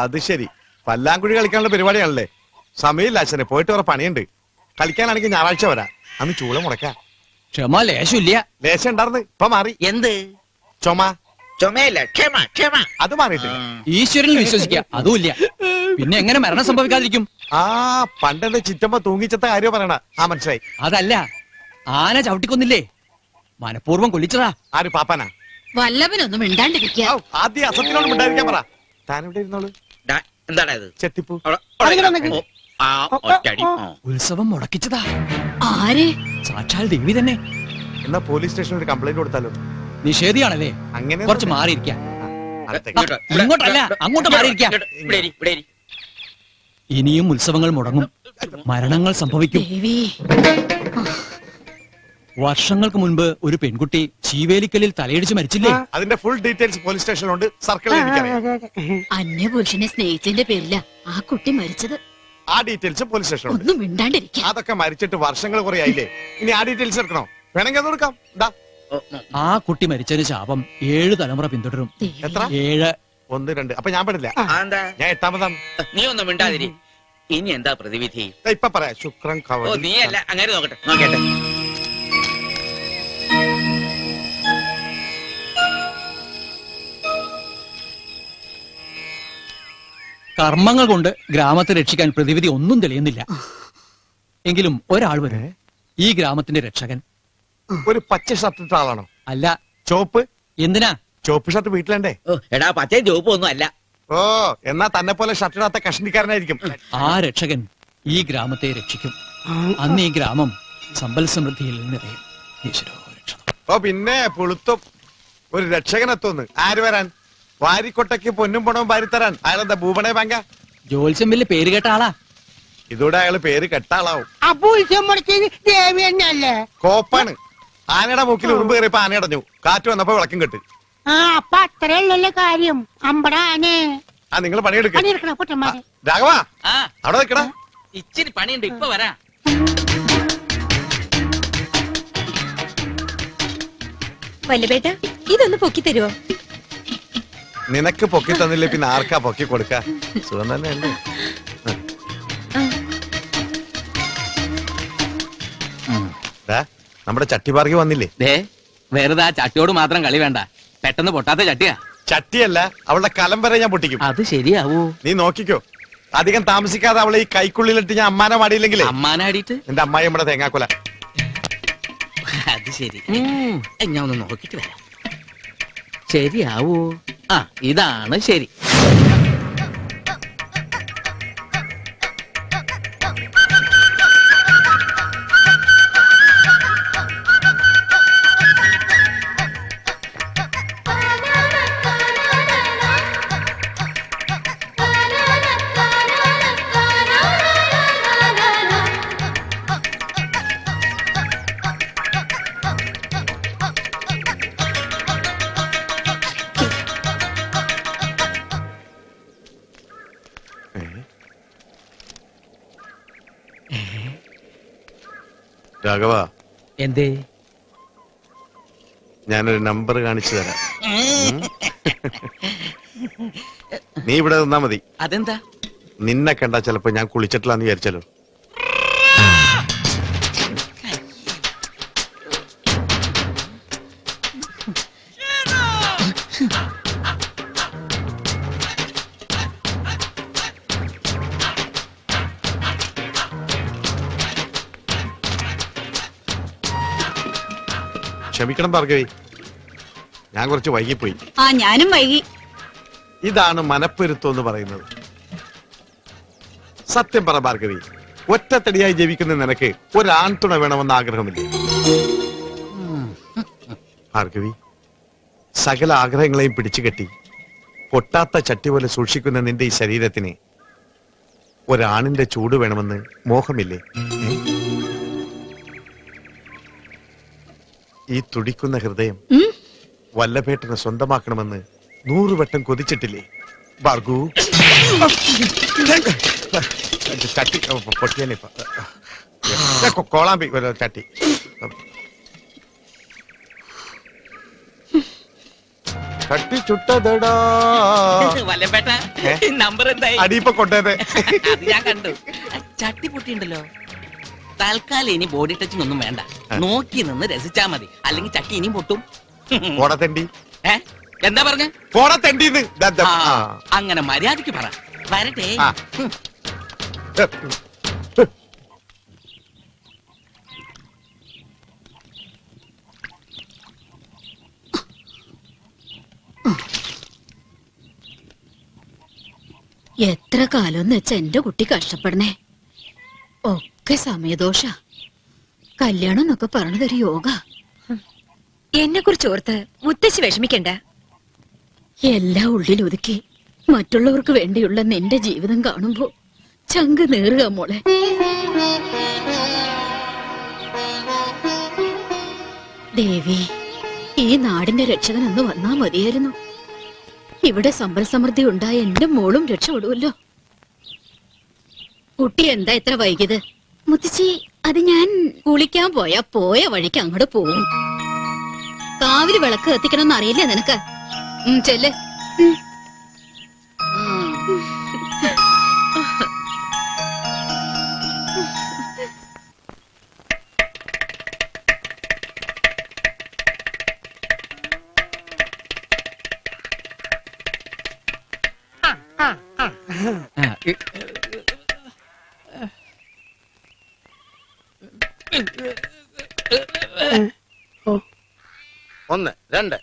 അത് ശരി, പല്ലാങ്കുഴി കളിക്കാനുള്ള പരിപാടിയാണല്ലേ? സമയമില്ല അച്ഛനെ, പോയിട്ട് വേറെ പണിയുണ്ട്. കളിക്കാനാണെങ്കിൽ ഞായറാഴ്ച വരാം. അന്ന് ചൂള മുടക്കാം. ക്ഷമ ലേശമില്ല. ലേശം ഉണ്ടായിരുന്നു, ഇപ്പൊ മാറി. എന്ത് ചുമ? ചുമയല്ല, ക്ഷമ ക്ഷമ. അത് മാറിയിട്ടില്ല. ഈശ്വരനിൽ വിശ്വസിക്കുക, അതുമില്ല. പിന്നെ എങ്ങനെ മരണം സംഭവിക്കാതിരിക്കും? ആ പണ്ടെന്റെ ചിറ്റമ്മ തൂങ്ങിച്ചത്ത കാര്യം പറയണ. ആ മനസ്സിലായി. അതല്ല, ആന ചവിട്ടിക്കൊന്നില്ലേ, മനഃപൂർവ്വം കൊല്ലിച്ചതാ. ആര്, പാപ്പാനാ? വല്ലവനൊന്നും മിണ്ടാണ്ടിരിക്കുക. ആദ്യം അസത്തിനോട് മിണ്ടായിരിക്കാൻ പറ. താനിവിടെ ഇരുന്നോളൂ. എന്താണ് ഇത്? ചെത്തിപ്പൂ. ഉത്സവം മുടക്കിച്ചതാ. ആരെ? സാക്ഷാൽ ദേവി തന്നെ. എന്നാ പോലീസ് സ്റ്റേഷനിൽ ഒരു കംപ്ലൈന്റ് കൊടുത്താലോ? നിഷേധിയാണല്ലേ? അങ്ങനെ കുറച്ച് മാറിയിരിക്കാം. ഇങ്ങോട്ടല്ല, അങ്ങോട്ട് മാറിയിരിക്കാം. ഇനിയും ഉത്സവങ്ങൾ മുടങ്ങും, മരണങ്ങൾ സംഭവിക്കും. വർഷങ്ങൾക്ക് മുൻപ് ഒരു പെൺകുട്ടി ചീവേലിക്കലിൽ തലയിടിച്ച് മരിച്ചില്ലേ? അതിന്റെ ഫുൾ ഡീറ്റെയിൽസ് പോലീസ് സ്റ്റേഷനിലുണ്ട്. സർക്കിളിൽ അന്യപുരുഷനെ സ്നേഹിച്ചതിന്റെ പേരില ആ കുട്ടി മരിച്ചത്. ആ ഡീറ്റെയിൽസ് പോലീസ് സ്റ്റേഷനിലുണ്ട്. ഒന്നും മിണ്ടാണ്ടിരിക്കുക. അതൊക്കെ മരിച്ചിട്ട് വർഷങ്ങൾ കുറെ ആയില്ലേ? ഇനി ആ ഡീറ്റെയിൽസ് എടുക്കണോ? വേണമെങ്കിൽ അത് കൊടുക്കാം. ആ കുട്ടി മരിച്ചതിന് ശാപം 7 തലമുറ പിന്തുടരും. എത്ര? 7. 1 2. അപ്പൊ ഞാൻ പെടില്ല. ഞാൻ 8ാമതാണ്. നീ ഒന്നും മിണ്ടാതിരി. ഇനി എന്താ പ്രതിവിധി? ഇപ്പൊ പറയാം. ശുക്രൻ കവടി. നീ അല്ല, അങ്ങനെ നോക്കട്ടെ. കർമ്മങ്ങൾ കൊണ്ട് ഗ്രാമത്തെ രക്ഷിക്കാൻ പ്രതിവിധി ഒന്നും തെളിയുന്നില്ല. എങ്കിലും ഒരാൾ വരെ ഈ ഗ്രാമത്തിന്റെ രക്ഷകൻ. ഒരു പച്ച ഷർട്ട് ഇട്ട ആളാണോ? അല്ല. ചോപ്പ്? എന്തിനാ? ചോപ്പ് ഷർട്ട് വീട്ടിലുണ്ടേ. എടാ, പച്ചയും ചോപ്പും ഒന്നും അല്ല. ഓ, എന്നാ തന്നെ പോലെ ഷർട്ട് ഇടാത്ത കഷ്ണിക്കാരനായിരിക്കും. ആ രക്ഷകൻ ഈ ഗ്രാമത്തെ രക്ഷിക്കും. അന്ന് ഈ ഗ്രാമം സമ്പൽ സമൃദ്ധിയിൽ നിറയും. ഓ പിന്നെ പുളുത്തും ഒരു രക്ഷകനെത്തോന്ന്. ആര് വരാൻ? വാരിക്കൊട്ടയ്ക്ക് പൊന്നും പണവും വാരിത്തരാൻ. അയാളെന്താ ഭൂപണേ ബാങ്ക? ജോത്സ്യം വലിയ പേര് കേട്ട ആളാ. ഇതോടെ അയാള് പേര് കെട്ടാളാവും. ദേവിയല്ലേ? കോപ്പാണ്. ആനയുടെ മൂക്കിൽ ഉറുമ്പ് കയറിയപ്പോ ആന അടഞ്ഞു. കാറ്റ് വന്നപ്പോ വിളക്കും കെട്ട്. അപ്പൊ അത്രയല്ലല്ലോ കാര്യം. അമ്പടാനെ. ആ, നിങ്ങൾ പണിയെടുക്കണം. പൊട്ടന്മാരെ. രാഘവ, അവിടെ നിൽക്കടാ. ഇച്ചിരി പണിയുണ്ട്, ഇപ്പൊ വരാ. വല്ലബേട്ട, ഇതൊന്ന് പൊക്കി തരുവോ? നിനക്ക് പൊക്കി തന്നില്ലേ പിന്നെ ആർക്കാ പൊക്കി കൊടുക്ക? സുഖം തന്നെയല്ലേ? നമ്മുടെ ചട്ടിപാർക്കി വന്നില്ലേ? വെറുതെ ആ ചട്ടിയോട് മാത്രം കളി വേണ്ട. പെട്ടെന്ന് പൊട്ടാത്ത ചട്ടിയാ. ചട്ടിയല്ല, അവളുടെ കലം വരെ ഞാൻ പൊട്ടിക്കും. അത് ശരിയാവൂ? നീ നോക്കിക്കോ. അധികം താമസിക്കാതെ അവളെ ഈ കൈക്കുള്ളിലിട്ട് ഞാൻ അമ്മാനെ മാടിയില്ലെങ്കിലേ. അമ്മാനാടിയിട്ട് എന്റെ അമ്മായി നമ്മുടെ തേങ്ങാക്കൊല. അത് ശരി, ഞാൻ ഒന്ന് നോക്കിട്ട് വരാം. ശരിയാവൂ? ഇതാണ് ശരി. രാഘവ, എന്തേ? ഞാനൊരു നമ്പർ കാണിച്ചു തരാം. നീ ഇവിടെ നിന്നാ മതി. അതെന്താ? നിന്നെ കണ്ടാ ചിലപ്പോ ഞാൻ കുളിച്ചിട്ടില്ലാന്ന് വിചാരിച്ചല്ലോ. ക്ഷമിക്കണം ഭാർഗവി, ഞാൻ കുറച്ച് വൈകിപ്പോയി. ഞാനും വൈകി. ഇതാണ് മനപ്പൊരുത്തം എന്ന് പറയുന്നത്. സത്യം പറ ഭാർഗവി, ഒറ്റത്തടിയായി ജീവിക്കുന്ന നിനക്ക് ഒരാൺതുണ വേണമെന്ന് ആഗ്രഹമില്ലേ? ഭാർഗവി, സകല ആഗ്രഹങ്ങളെയും പിടിച്ചു കെട്ടി പൊട്ടാത്ത ചട്ടി പോലെ സൂക്ഷിക്കുന്ന നിന്റെ ഈ ശരീരത്തിന് ഒരാണിന്റെ ചൂട് വേണമെന്ന് മോഹമില്ലേ? ഈ തുടിക്കുന്ന ഹൃദയം വല്ലഭേട്ടനെ സ്വന്തമാക്കണമെന്ന് 100 വട്ടം കൊതിച്ചിട്ടില്ലേ ഭാർഗു? ചട്ടി പൊട്ടിയാനെ കോളാമ്പി ചട്ടി. കട്ടിച്ചുട്ടതടാ. വല്ലപ്പേട്ട നമ്പർ എന്തായി? അടിയിപ്പൊ കൊണ്ടേതെ. അത് ഞാൻ കണ്ടു. ചട്ടി പൊട്ടിയുണ്ടല്ലോ. തൽക്കാലം ഇനി ബോഡി ടച്ചിങ് ഒന്നും വേണ്ട. നോക്കി നിന്ന് രസിച്ചാ മതി, അല്ലെങ്കിൽ ചട്ടി ഇനിയും പൊട്ടും. പോടത്തെണ്ടി. എന്താ പറഞ്ഞ? പോടത്തെണ്ടിന്ന്. അങ്ങനെ മര്യാദക്ക് പറ. വരട്ടെ. എത്ര കാലം വെച്ച എന്റെ കുട്ടി കഷ്ടപ്പെടണേ. ഒക്കെ സമയദോഷ. കല്യാണം എന്നൊക്കെ പറഞ്ഞതൊരു യോഗ. എന്നെ കുറിച്ച് ഓർത്ത് മുത്തശ്ശി വിഷമിക്കണ്ട. എല്ലാം ഉള്ളിലൊതുക്കി മറ്റുള്ളവർക്ക് വേണ്ടിയുള്ള നിന്റെ ജീവിതം കാണുമ്പോ ചങ്ക് നേറുക മോളെ. ദേവി, ഈ നാടിന്റെ രക്ഷകനൊന്ന് വന്നാ മതിയായിരുന്നു. ഇവിടെ സമ്പൽ സമൃദ്ധി ഉണ്ടായ എന്റെ മോളും രക്ഷപ്പെടുമല്ലോ. കുട്ടി എന്താ ഇത്ര വൈകിയത്? മുത്തശ്ശി, അത് ഞാൻ കുളിക്കാൻ പോയ വഴിക്ക് അങ്ങോട്ട് പോവും. കാവില് വിളക്ക് കത്തിക്കണമെന്ന് അറിയില്ല നിനക്ക്? ചെല്ല്. ഒന്ന് രണ്ട്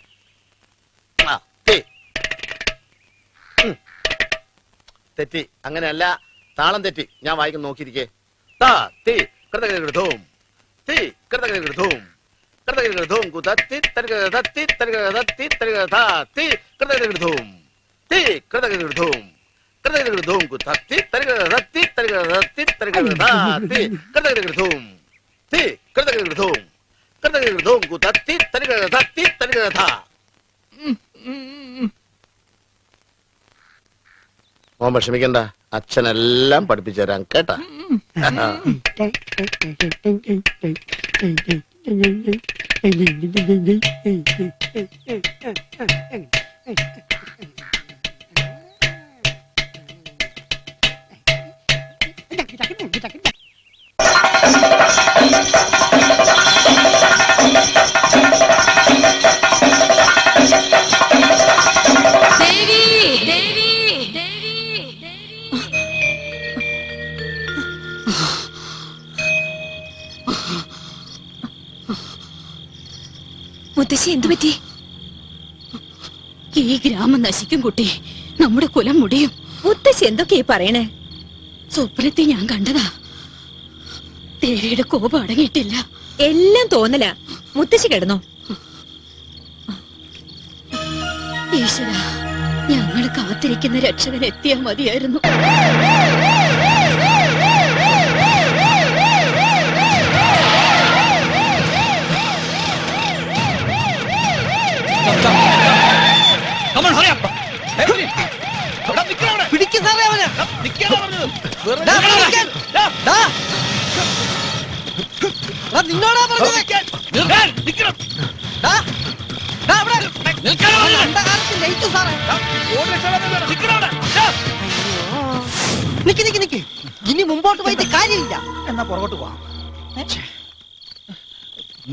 തെറ്റി. അങ്ങനെയല്ല, താളം തെറ്റി. ഞാൻ വായിക്കും, നോക്കിയിരിക്കേ. താ തീ കൃതകൃതൂം തീ കൃതകൃതൂം കൃതകൃതൂം കുതത്തി തരികതത്തി തരികതത്തി തരികതാ തീ കൃതകൃതൂം തീ കൃതകൃതൂം കൃതകൃതൂം കുതത്തി തരികതത്തി തരികതത്തി തരികതാ തീ കൃതകൃതൂം തീ കൃതകൃതൂം കൃതകൃതൂം കുതത്തി തരികതത്തി തരികതാ. മോൻ വിഷമിക്കണ്ട, അച്ഛനെല്ലാം പഠിപ്പിച്ചു തരാം കേട്ടാ. മുത്തശ്ശി, എന്തു പറ്റി? ഈ ഗ്രാമം നശിക്കും കുട്ടി. നമ്മുടെ കുലം മുടിയും. മുത്തശ്ശി എന്തൊക്കെയാ പറയണേ? സ്വപ്നത്തെ ഞാൻ കണ്ടതാ. ദേവിയുടെ കോപം അടങ്ങിയിട്ടില്ല. എല്ലാം തോന്നല. മുത്തശ്ശി കിടന്നോ? ഈശ്വര, ഞങ്ങൾ കാത്തിരിക്കുന്ന രക്ഷകൻ എത്തിയാൽ മതിയായിരുന്നു. നിന്നോടാ പറഞ്ഞത്. ഇനി മുമ്പോട്ട് പോയിട്ട് കാര്യമില്ല. എന്നാ പുറകോട്ട് പോവാം.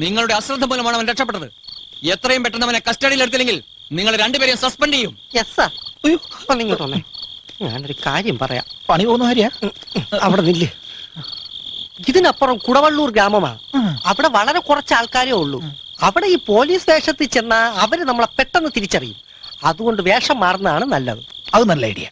നിങ്ങളുടെ അശ്രദ്ധ മൂലമാണ് അവൻ രക്ഷപ്പെട്ടത്. എത്രയും പെട്ടെന്ന് അവനെ കസ്റ്റഡിയിൽ എടുത്തില്ലെങ്കിൽ നിങ്ങൾ രണ്ടുപേരെയും സസ്പെൻഡ് ചെയ്യും. ഇങ്ങോട്ടൊന്നേ, ഞാനൊരു കാര്യം പറയാം. പണി പോകുന്ന കാര്യ അവിടെ നില്ല്. ഇതിനപ്പുറം കുടവള്ളൂർ ഗ്രാമമാണ്. അവിടെ വളരെ കുറച്ച് ആൾക്കാരേ ഉള്ളൂ. അവിടെ ഈ പോലീസ് വേഷത്തിൽ ചെന്നാ അവര് നമ്മളെ പെട്ടെന്ന് തിരിച്ചറിയും. അതുകൊണ്ട് വേഷം മാറുന്നതാണ് നല്ലത്. അത് നല്ല ഐഡിയ.